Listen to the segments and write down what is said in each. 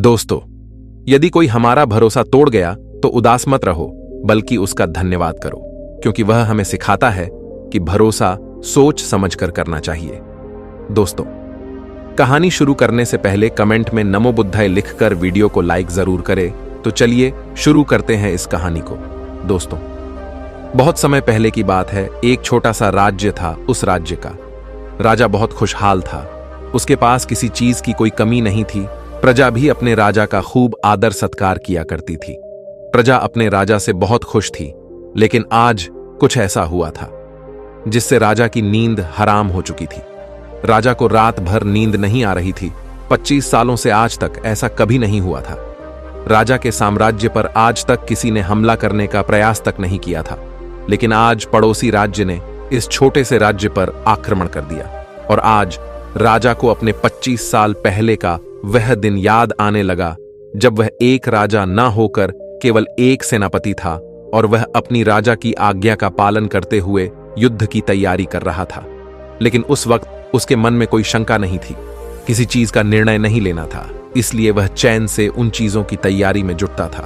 दोस्तों, यदि कोई हमारा भरोसा तोड़ गया तो उदास मत रहो, बल्कि उसका धन्यवाद करो, क्योंकि वह हमें सिखाता है कि भरोसा सोच समझकर करना चाहिए। दोस्तों, कहानी शुरू करने से पहले कमेंट में नमो बुद्धाय लिखकर वीडियो को लाइक जरूर करें। तो चलिए शुरू करते हैं इस कहानी को। दोस्तों, बहुत समय पहले की बात है। एक छोटा सा राज्य था। उस राज्य का राजा बहुत खुशहाल था। उसके पास किसी चीज की कोई कमी नहीं थी। प्रजा भी अपने राजा का खूब आदर सत्कार किया करती थी। प्रजा अपने राजा से बहुत खुश थी। लेकिन आज कुछ ऐसा हुआ था जिससे राजा की नींद हराम हो चुकी थी। राजा को रात भर नींद नहीं आ रही थी। 25 सालों से आज तक ऐसा कभी नहीं हुआ था। राजा के साम्राज्य पर आज तक किसी ने हमला करने का प्रयास तक नहीं किया था। लेकिन आज पड़ोसी राज्य ने इस छोटे से राज्य पर आक्रमण कर दिया। और आज राजा को अपने 25 साल पहले का वह दिन याद आने लगा, जब वह एक राजा ना होकर केवल एक सेनापति था और वह अपनी राजा की आज्ञा का पालन करते हुए युद्ध की तैयारी कर रहा था। लेकिन उस वक्त उसके मन में कोई शंका नहीं थी। किसी चीज का निर्णय नहीं लेना था, इसलिए वह चैन से उन चीजों की तैयारी में जुटता था।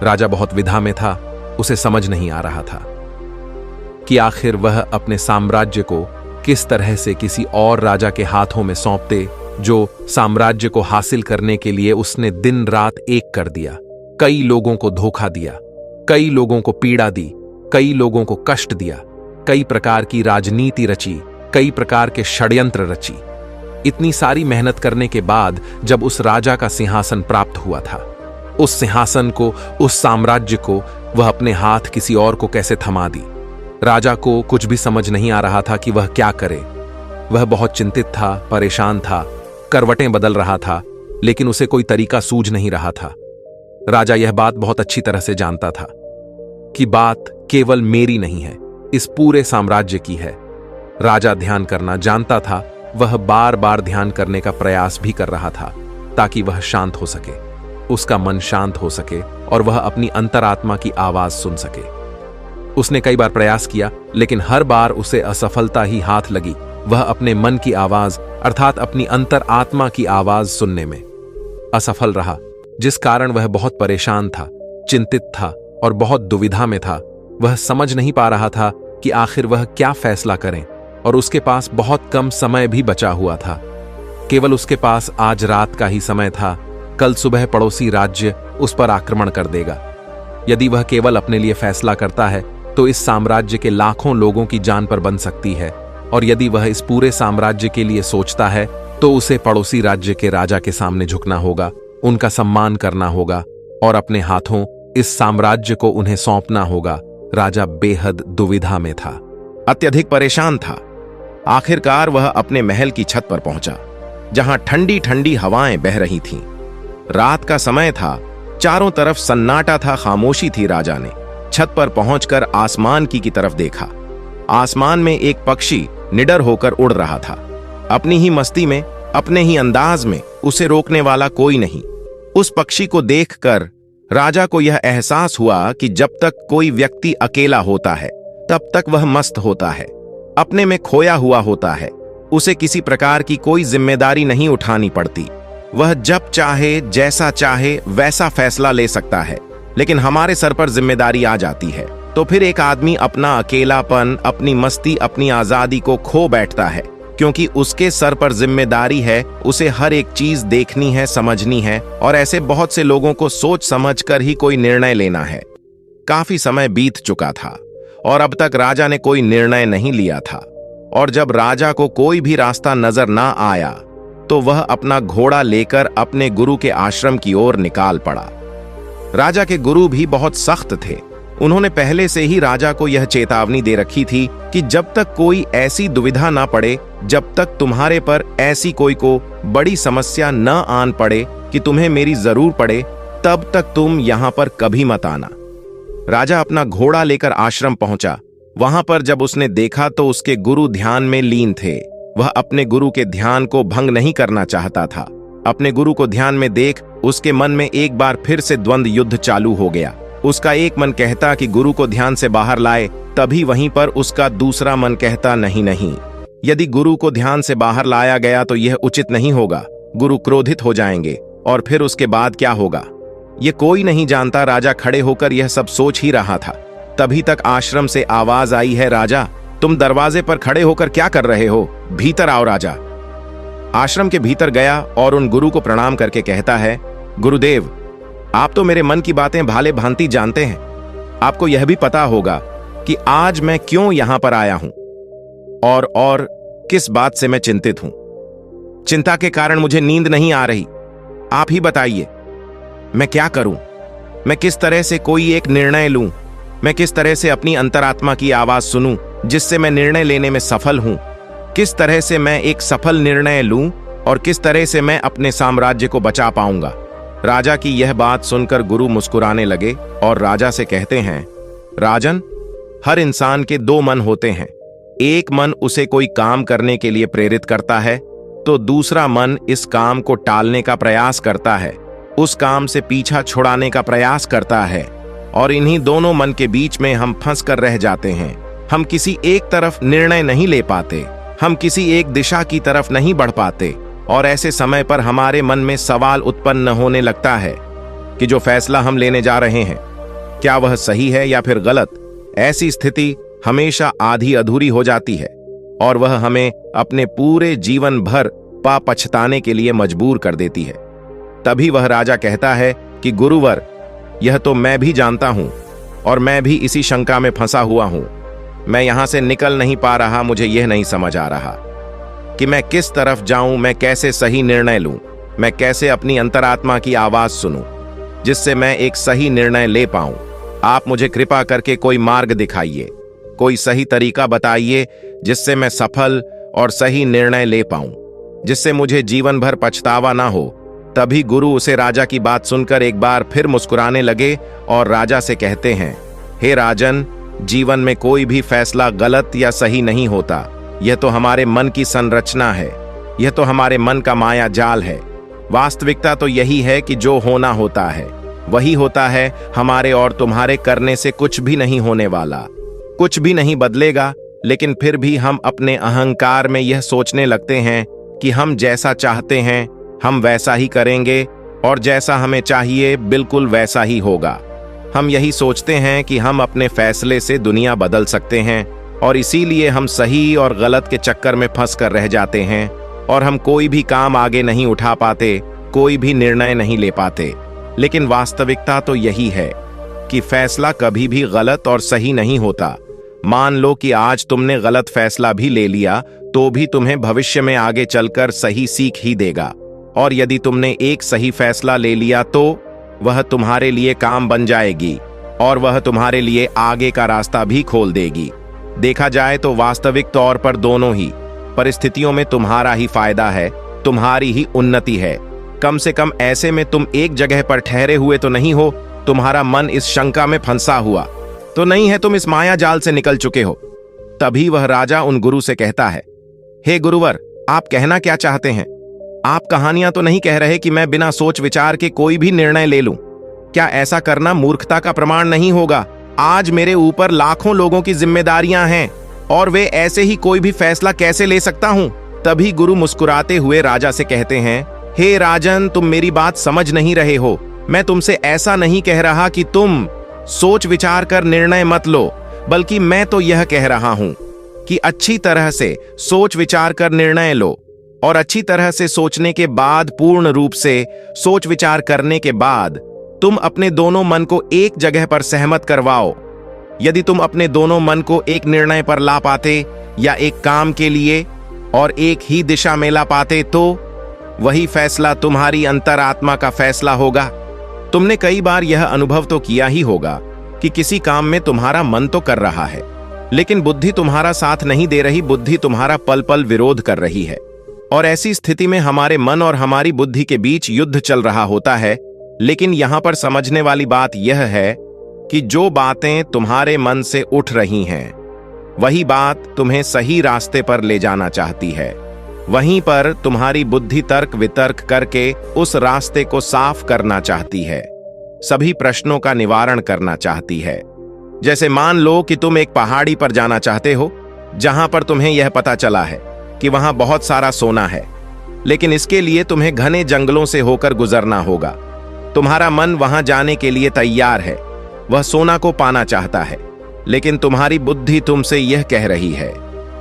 राजा बहुत विधा में था। उसे समझ नहीं आ रहा था कि आखिर वह अपने साम्राज्य को किस तरह से किसी और राजा के हाथों में सौंपते, जो साम्राज्य को हासिल करने के लिए उसने दिन रात एक कर दिया। कई लोगों को धोखा दिया, कई लोगों को पीड़ा दी, कई लोगों को कष्ट दिया, कई प्रकार की राजनीति रची, कई प्रकार के षड्यंत्र रची। इतनी सारी मेहनत करने के बाद जब उस राजा का सिंहासन प्राप्त हुआ था, उस सिंहासन को, उस साम्राज्य को वह अपने हाथ किसी और को कैसे थमा दी। राजा को कुछ भी समझ नहीं आ रहा था कि वह क्या करे। वह बहुत चिंतित था, परेशान था, करवटें बदल रहा था, लेकिन उसे कोई तरीका सूझ नहीं रहा था। राजा यह बात बहुत अच्छी तरह से जानता था कि बात केवल मेरी नहीं है, इस पूरे साम्राज्य की है। राजा ध्यान करना जानता था। वह बार बार ध्यान करने का प्रयास भी कर रहा था ताकि वह शांत हो सके, उसका मन शांत हो सके और वह अपनी अंतरात्मा की आवाज सुन सके। उसने कई बार प्रयास किया, लेकिन हर बार उसे असफलता ही हाथ लगी। वह अपने मन की आवाज अर्थात अपनी अंतर आत्मा की आवाज सुनने में असफल रहा, जिस कारण वह बहुत परेशान था, चिंतित था और बहुत दुविधा में था। वह समझ नहीं पा रहा था कि आखिर वह क्या फैसला करें, और उसके पास बहुत कम समय भी बचा हुआ था। केवल उसके पास आज रात का ही समय था। कल सुबह पड़ोसी राज्य उस पर आक्रमण कर देगा। यदि वह केवल अपने लिए फैसला करता है तो इस साम्राज्य के लाखों लोगों की जान पर बन सकती है, और यदि वह इस पूरे साम्राज्य के लिए सोचता है तो उसे पड़ोसी राज्य के राजा के सामने झुकना होगा, उनका सम्मान करना होगा और अपने हाथों इस साम्राज्य को उन्हें सौंपना होगा। राजा बेहद दुविधा में था, अत्यधिक परेशान था। आखिरकार वह अपने महल की छत पर पहुंचा, जहां ठंडी ठंडी हवाएं बह रही थीं। रात का समय था, चारों तरफ सन्नाटा था, खामोशी थी। राजा ने छत पर पहुंचकर आसमान की तरफ देखा। आसमान में एक पक्षी निडर होकर उड़ रहा था, अपनी ही मस्ती में, अपने ही अंदाज में। उसे रोकने वाला कोई नहीं। उस पक्षी को देखकर राजा को यह एहसास हुआ कि जब तक कोई व्यक्ति अकेला होता है तब तक वह मस्त होता है, अपने में खोया हुआ होता है। उसे किसी प्रकार की कोई जिम्मेदारी नहीं उठानी पड़ती। वह जब चाहे, जैसा चाहे वैसा फैसला ले सकता है। लेकिन हमारे सर पर जिम्मेदारी आ जाती है तो फिर एक आदमी अपना अकेलापन, अपनी मस्ती, अपनी आजादी को खो बैठता है, क्योंकि उसके सर पर जिम्मेदारी है। उसे हर एक चीज देखनी है, समझनी है, और ऐसे बहुत से लोगों को सोच समझकर ही कोई निर्णय लेना है। काफी समय बीत चुका था और अब तक राजा ने कोई निर्णय नहीं लिया था। और जब राजा को कोई भी रास्ता नजर ना आया तो वह अपना घोड़ा लेकर अपने गुरु के आश्रम की ओर निकाल पड़ा। राजा के गुरु भी बहुत सख्त थे। उन्होंने पहले से ही राजा को यह चेतावनी दे रखी थी कि जब तक कोई ऐसी दुविधा ना पड़े, जब तक तुम्हारे पर ऐसी कोई को बड़ी समस्या न आन पड़े कि तुम्हें मेरी जरूर पड़े, तब तक तुम यहां पर कभी मत आना। राजा अपना घोड़ा लेकर आश्रम पहुंचा। वहां पर जब उसने देखा तो उसके गुरु ध्यान में लीन थे। वह अपने गुरु के ध्यान को भंग नहीं करना चाहता था। अपने गुरु को ध्यान में देख उसके मन में एक बार फिर से द्वंद्व युद्ध चालू हो गया। उसका एक मन कहता कि गुरु को ध्यान से बाहर लाए, तभी वहीं पर उसका दूसरा मन कहता नहीं नहीं, यदि गुरु को ध्यान से बाहर लाया गया तो यह उचित नहीं होगा। गुरु क्रोधित हो जाएंगे, और फिर उसके बाद क्या होगा, ये कोई नहीं जानता। राजा खड़े होकर यह सब सोच ही रहा था, तभी तक आश्रम से आवाज आई है, राजा तुम दरवाजे पर खड़े होकर क्या कर रहे हो, भीतर आओ। राजा आश्रम के भीतर गया और उन गुरु को प्रणाम करके कहता है, गुरुदेव आप तो मेरे मन की बातें भाले भांति जानते हैं। आपको यह भी पता होगा कि आज मैं क्यों यहां पर आया हूं और किस बात से मैं चिंतित हूं। चिंता के कारण मुझे नींद नहीं आ रही। आप ही बताइए मैं क्या करूं, मैं किस तरह से कोई एक निर्णय लूं, मैं किस तरह से अपनी अंतरात्मा की आवाज सुनूं जिससे मैं निर्णय लेने में सफल हूं, किस तरह से मैं एक सफल निर्णय लूं और किस तरह से मैं अपने साम्राज्य को बचा पाऊंगा। राजा की यह बात सुनकर गुरु मुस्कुराने लगे और राजा से कहते हैं, राजन हर इंसान के दो मन होते हैं, एक मन उसे कोई काम करने के लिए प्रेरित करता है तो दूसरा मन इस काम को टालने का प्रयास करता है, उस काम से पीछा छुड़ाने का प्रयास करता है, और इन्हीं दोनों मन के बीच में हम फंस कर रह जाते हैं। हम किसी एक तरफ निर्णय नहीं ले पाते, हम किसी एक दिशा की तरफ नहीं बढ़ पाते, और ऐसे समय पर हमारे मन में सवाल उत्पन्न होने लगता है कि जो फैसला हम लेने जा रहे हैं क्या वह सही है या फिर गलत। ऐसी स्थिति हमेशा आधी अधूरी हो जाती है और वह हमें अपने पूरे जीवन भर पछताने के लिए मजबूर कर देती है। तभी वह राजा कहता है कि गुरुवर यह तो मैं भी जानता हूं और मैं भी इसी शंका में फंसा हुआ हूं। मैं यहां से निकल नहीं पा रहा, मुझे यह नहीं समझ आ रहा कि मैं किस तरफ जाऊं, मैं कैसे सही निर्णय लूं, मैं कैसे अपनी अंतरात्मा की आवाज सुनूं जिससे मैं एक सही निर्णय ले पाऊं। आप मुझे कृपा करके कोई मार्ग दिखाइए, कोई सही तरीका बताइए जिससे मैं सफल और सही निर्णय ले पाऊं, जिससे मुझे जीवन भर पछतावा ना हो। तभी गुरु उसे राजा की बात सुनकर एक बार फिर मुस्कुराने लगे और राजा से कहते हैं, हे राजन जीवन में कोई भी फैसला गलत या सही नहीं होता, यह तो हमारे मन की संरचना है, यह तो हमारे मन का माया जाल है। वास्तविकता तो यही है कि जो होना होता है वही होता है, हमारे और तुम्हारे करने से कुछ भी नहीं होने वाला, कुछ भी नहीं बदलेगा। लेकिन फिर भी हम अपने अहंकार में यह सोचने लगते हैं कि हम जैसा चाहते हैं हम वैसा ही करेंगे और जैसा हमें चाहिए बिल्कुल वैसा ही होगा। हम यही सोचते हैं कि हम अपने फैसले से दुनिया बदल सकते हैं और इसीलिए हम सही और गलत के चक्कर में फंस कर रह जाते हैं और हम कोई भी काम आगे नहीं उठा पाते, कोई भी निर्णय नहीं ले पाते। लेकिन वास्तविकता तो यही है कि फैसला कभी भी गलत और सही नहीं होता। मान लो कि आज तुमने गलत फैसला भी ले लिया तो भी तुम्हें भविष्य में आगे चलकर सही सीख ही देगा, और यदि तुमने एक सही फैसला ले लिया तो वह तुम्हारे लिए काम बन जाएगी और वह तुम्हारे लिए आगे का रास्ता भी खोल देगी। देखा जाए तो वास्तविक तौर पर दोनों ही परिस्थितियों में तुम्हारा ही फायदा है, तुम्हारी ही उन्नति है। कम से कम ऐसे में तुम एक जगह पर ठहरे हुए तो नहीं हो, तुम्हारा मन इस शंका में फंसा हुआ तो नहीं है, तुम इस माया जाल से निकल चुके हो। तभी वह राजा उन गुरु से कहता है, हे गुरुवर आप कहना क्या चाहते हैं? आप कहानियां तो नहीं कह रहे कि मैं बिना सोच विचार के कोई भी निर्णय ले लूं? क्या ऐसा करना मूर्खता का प्रमाण नहीं होगा? आज मेरे ऊपर लाखों लोगों की जिम्मेदारियां हैं और वे ऐसे ही कोई भी फैसला कैसे ले सकता हूं? तभी गुरु मुस्कुराते हुए राजा से कहते हैं, हे राजन तुम मेरी बात समझ नहीं रहे हो। मैं तुमसे ऐसा नहीं कह रहा कि तुम सोच विचार कर निर्णय मत लो, बल्कि मैं तो यह कह रहा हूं कि अच्छी तरह से सोच विचार कर निर्णय लो और अच्छी तरह से सोचने के बाद, पूर्ण रूप से सोच विचार करने के बाद तुम अपने दोनों मन को एक जगह पर सहमत करवाओ। यदि तुम अपने दोनों मन को एक निर्णय पर ला पाते या एक काम के लिए और एक ही दिशा में ला पाते तो वही फैसला तुम्हारी अंतरात्मा का फैसला होगा। तुमने कई बार यह अनुभव तो किया ही होगा कि किसी काम में तुम्हारा मन तो कर रहा है लेकिन बुद्धि तुम्हारा साथ नहीं दे रही, बुद्धि तुम्हारा पल पल विरोध कर रही है, और ऐसी स्थिति में हमारे मन और हमारी बुद्धि के बीच युद्ध चल रहा होता है। लेकिन यहां पर समझने वाली बात यह है कि जो बातें तुम्हारे मन से उठ रही हैं वही बात तुम्हें सही रास्ते पर ले जाना चाहती है। वहीं पर तुम्हारी बुद्धि तर्क वितर्क करके उस रास्ते को साफ करना चाहती है, सभी प्रश्नों का निवारण करना चाहती है। जैसे मान लो कि तुम एक पहाड़ी पर जाना चाहते हो जहां पर तुम्हें यह पता चला है कि वहां बहुत सारा सोना है, लेकिन इसके लिए तुम्हें घने जंगलों से होकर गुजरना होगा। तुम्हारा मन वहां जाने के लिए तैयार है, वह सोना को पाना चाहता है, लेकिन तुम्हारी बुद्धि तुमसे यह कह रही है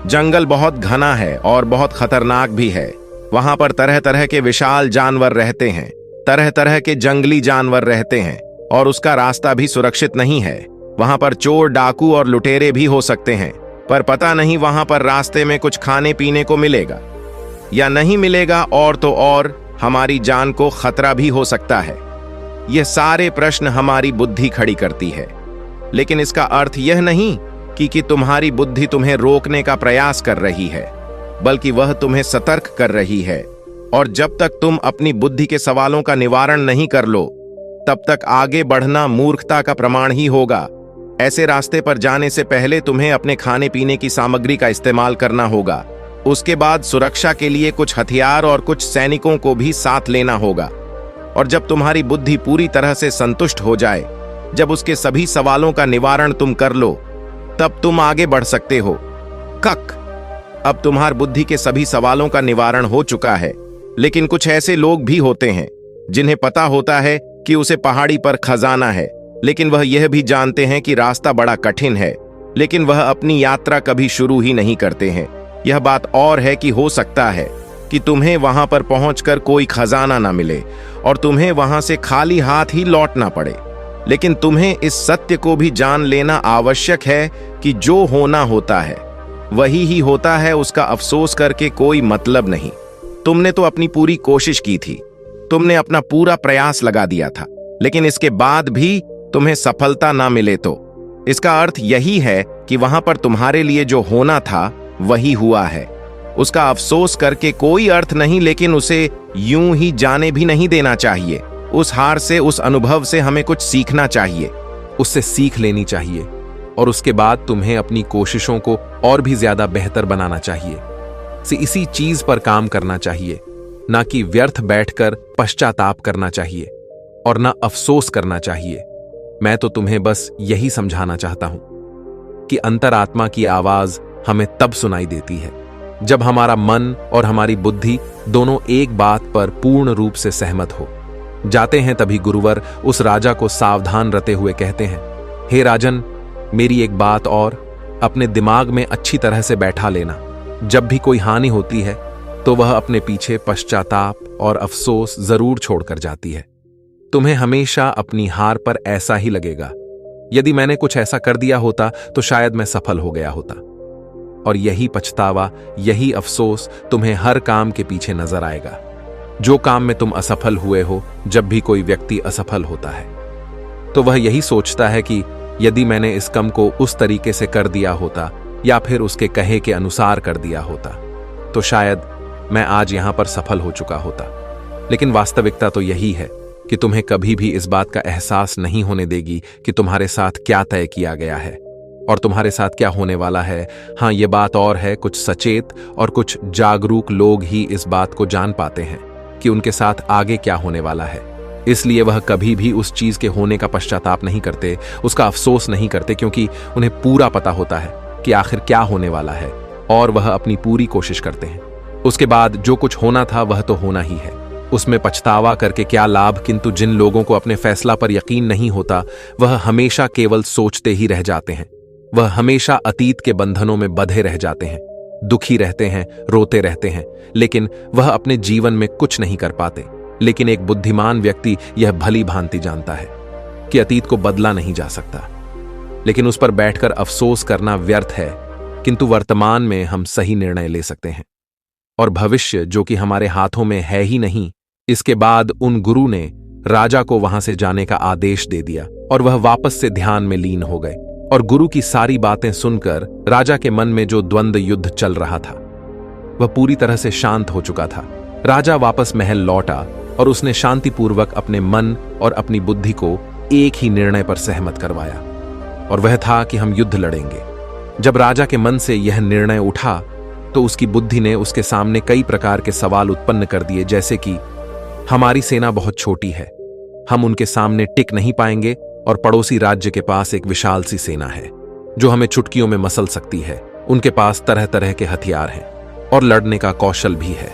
जंगल बहुत घना है और बहुत खतरनाक भी है। वहां पर तरह तरह के विशाल जानवर रहते हैं, तरह तरह के जंगली जानवर रहते हैं, और उसका रास्ता भी सुरक्षित नहीं है। वहां पर चोर, डाकू और लुटेरे भी हो सकते हैं, पर पता नहीं वहां पर रास्ते में कुछ खाने पीने को मिलेगा या नहीं मिलेगा, और तो और हमारी जान को खतरा भी हो सकता है। ये सारे प्रश्न हमारी बुद्धि खड़ी करती है, लेकिन इसका अर्थ यह नहीं कि तुम्हारी बुद्धि तुम्हें रोकने का प्रयास कर रही है, बल्कि वह तुम्हें सतर्क कर रही है। और जब तक तुम अपनी बुद्धि के सवालों का निवारण नहीं कर लो, तब तक आगे बढ़ना मूर्खता का प्रमाण ही होगा। ऐसे रास्ते पर जाने से पहले तुम्हें अपने खाने पीने की सामग्री का इस्तेमाल करना होगा। उसके बाद सुरक्षा के लिए कुछ हथियार और कुछ सैनिकों को भी साथ लेना होगा। और जब तुम्हारी बुद्धि पूरी तरह से संतुष्ट हो जाए, जब उसके सभी सवालों का निवारण तुम कर लो, तब तुम आगे बढ़ सकते हो। कक अब तुम्हारी बुद्धि के सभी सवालों का निवारण हो चुका है, लेकिन कुछ ऐसे लोग भी होते हैं जिन्हें पता होता है कि उसे पहाड़ी पर खजाना है, लेकिन वह यह भी जानते हैं कि रास्ता बड़ा कठिन है, लेकिन वह अपनी यात्रा कभी शुरू ही नहीं करते हैं। यह बात और है कि हो सकता है कि तुम्हें वहां पर पहुंचकर कोई खजाना ना मिले और तुम्हें वहां से खाली हाथ ही लौटना पड़े, लेकिन तुम्हें इस सत्य को भी जान लेना आवश्यक है कि जो होना होता है वही ही होता है। उसका अफसोस करके कोई मतलब नहीं। तुमने तो अपनी पूरी कोशिश की थी, तुमने अपना पूरा प्रयास लगा दिया था, लेकिन इसके बाद भी तुम्हें सफलता ना मिले तो इसका अर्थ यही है कि वहां पर तुम्हारे लिए जो होना था वही हुआ है। उसका अफसोस करके कोई अर्थ नहीं, लेकिन उसे यूं ही जाने भी नहीं देना चाहिए। उस हार से, उस अनुभव से हमें कुछ सीखना चाहिए, उससे सीख लेनी चाहिए, और उसके बाद तुम्हें अपनी कोशिशों को और भी ज्यादा बेहतर बनाना चाहिए। इसी चीज पर काम करना चाहिए, ना कि व्यर्थ बैठकर पश्चाताप करना चाहिए और ना अफसोस करना चाहिए। मैं तो तुम्हें बस यही समझाना चाहता हूं कि अंतरात्मा की आवाज हमें तब सुनाई देती है जब हमारा मन और हमारी बुद्धि दोनों एक बात पर पूर्ण रूप से सहमत हो जाते हैं। तभी गुरुवर उस राजा को सावधान रहते हुए कहते हैं, हे राजन, मेरी एक बात और अपने दिमाग में अच्छी तरह से बैठा लेना। जब भी कोई हानि होती है तो वह अपने पीछे पश्चाताप और अफसोस जरूर छोड़कर जाती है। तुम्हें हमेशा अपनी हार पर ऐसा ही लगेगा। यदि मैंने कुछ ऐसा कर दिया होता तो शायद मैं सफल हो गया होता, और यही पछतावा, यही अफसोस तुम्हें हर काम के पीछे नजर आएगा। जो काम में तुम असफल हुए हो, जब भी कोई व्यक्ति असफल होता है तो वह यही सोचता है कि यदि मैंने इस काम को उस तरीके से कर दिया होता या फिर उसके कहे के अनुसार कर दिया होता तो शायद मैं आज यहां पर सफल हो चुका होता। लेकिन वास्तविकता तो यही है कि तुम्हें कभी भी इस बात का एहसास नहीं होने देगी कि तुम्हारे साथ क्या तय किया गया है और तुम्हारे साथ क्या होने वाला है। हां, यह बात और है, कुछ सचेत और कुछ जागरूक लोग ही इस बात को जान पाते हैं कि उनके साथ आगे क्या होने वाला है। इसलिए वह कभी भी उस चीज के होने का पश्चाताप नहीं करते, उसका अफसोस नहीं करते, क्योंकि उन्हें पूरा पता होता है कि आखिर क्या होने वाला है, और वह अपनी पूरी कोशिश करते हैं। उसके बाद जो कुछ होना था वह तो होना ही है, उसमें पछतावा करके क्या लाभ। किंतु जिन लोगों को अपने फैसला पर यकीन नहीं होता, वह हमेशा केवल सोचते ही रह जाते हैं। वह हमेशा अतीत के बंधनों में बंधे रह जाते हैं, दुखी रहते हैं, रोते रहते हैं, लेकिन वह अपने जीवन में कुछ नहीं कर पाते। लेकिन एक बुद्धिमान व्यक्ति यह भली भांति जानता है कि अतीत को बदला नहीं जा सकता, लेकिन उस पर बैठकर अफसोस करना व्यर्थ है। किंतु वर्तमान में हम सही निर्णय ले सकते हैं, और भविष्य जो कि हमारे हाथों में है ही नहीं। इसके बाद उन गुरु ने राजा को वहां से जाने का आदेश दे दिया और वह वापस से ध्यान में लीन हो गए। और गुरु की सारी बातें सुनकर राजा के मन में जो द्वंद्व युद्ध चल रहा था वह पूरी तरह से शांत हो चुका था। राजा वापस महल लौटा और उसने शांतिपूर्वक अपने मन और अपनी बुद्धि को एक ही निर्णय पर सहमत करवाया, और वह था कि हम युद्ध लड़ेंगे। जब राजा के मन से यह निर्णय उठा तो उसकी बुद्धि ने उसके सामने कई प्रकार के सवाल उत्पन्न कर दिए, जैसे कि हमारी सेना बहुत छोटी है, हम उनके सामने टिक नहीं पाएंगे, और पड़ोसी राज्य के पास एक विशाल सी सेना है जो हमें चुटकियों में मसल सकती है। उनके पास तरह तरह के हथियार हैं और लड़ने का कौशल भी है।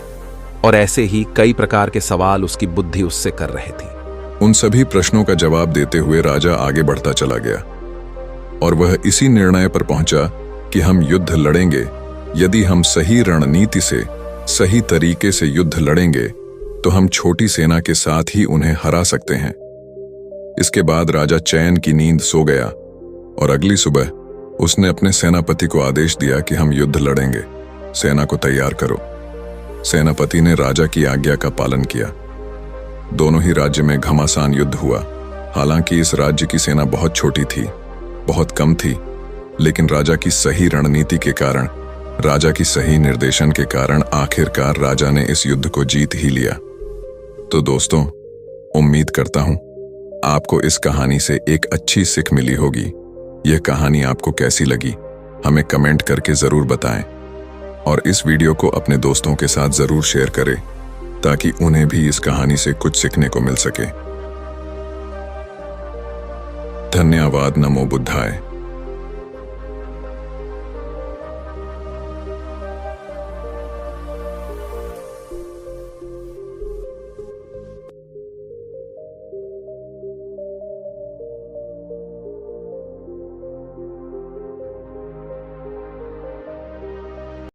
और ऐसे ही कई प्रकार के सवाल उसकी बुद्धि उससे कर रहे थी। उन सभी प्रश्नों का जवाब देते हुए राजा आगे बढ़ता चला गया और वह इसी निर्णय पर पहुंचा कि हम युद्ध लड़ेंगे। यदि हम सही रणनीति से, सही तरीके से युद्ध लड़ेंगे तो हम छोटी सेना के साथ ही उन्हें हरा सकते हैं। इसके बाद राजा चैन की नींद सो गया और अगली सुबह उसने अपने सेनापति को आदेश दिया कि हम युद्ध लड़ेंगे, सेना को तैयार करो। सेनापति ने राजा की आज्ञा का पालन किया। दोनों ही राज्य में घमासान युद्ध हुआ। हालांकि इस राज्य की सेना बहुत छोटी थी, बहुत कम थी, लेकिन राजा की सही रणनीति के कारण, राजा की सही निर्देशन के कारण आखिरकार राजा ने इस युद्ध को जीत ही लिया। तो दोस्तों, उम्मीद करता हूं आपको इस कहानी से एक अच्छी सीख मिली होगी। यह कहानी आपको कैसी लगी हमें कमेंट करके जरूर बताएं और इस वीडियो को अपने दोस्तों के साथ जरूर शेयर करें ताकि उन्हें भी इस कहानी से कुछ सीखने को मिल सके। धन्यवाद। नमो बुद्धाय।